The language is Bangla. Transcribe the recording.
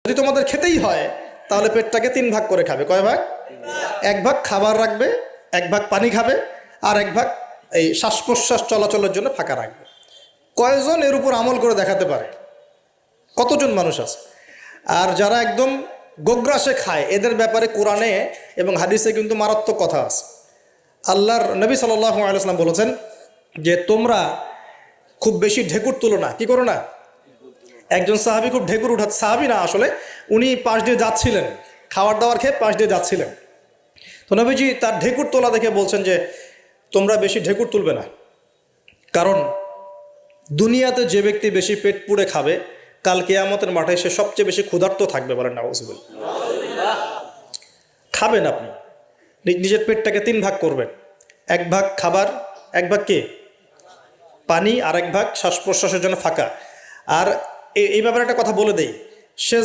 যদি তোমাদের খেতেই হয় তাহলে পেটটাকে 3 ভাগ করে খাবে। কয় ভাগ? 1 ভাগ খাবার রাখবে, 1 ভাগ পানি খাবে, আর 1 ভাগ এই শ্বাস প্রশ্বাস চলাচলের জন্য ফাঁকা রাখবে। কয়জন এর উপর আমল করে দেখাতে পারে? কতজন মানুষ আছে? আর যারা একদম গোগ্রাসে খায় এদের ব্যাপারে কোরআনে এবং হাদিসে কিন্তু মারাত্মক কথা আছে। আল্লাহর নবী সাল্লাল্লাহু আলাইহি ওয়াসাল্লাম বলেছেন যে তোমরা খুব বেশি ঢেকুর তুলো না। কি করো না? একজন সাহাবী খুব ঢেকুর উঠাচ্ছে, সাহাবী না আসলে, উনি পাশ দিয়ে যাচ্ছিলেন, খাবার দাবার খেয়ে পাশ দিয়ে যাচ্ছিলেন। তো নবীজি তার ঢেকুর তোলা দেখে বলছেন যে তোমরা বেশি ঢেকুর তুলবে না, কারণ দুনিয়াতে যে ব্যক্তি বেশি পেট পুড়ে খাবে কাল কিয়ামতের মাঠে সে সবচেয়ে বেশি ক্ষুধার্ত থাকবে। বলেন নাউজুবিল্লাহ। খাবেন আপনি, নিজের পেটটাকে 3 ভাগ করবেন, 1 ভাগ খাবার, 1 ভাগ কি পানি, আর 1 ভাগ শ্বাস প্রশ্বাসের জন্য ফাঁকা। আর এই ব্যাপারে একটা কথা বলে দেই, সে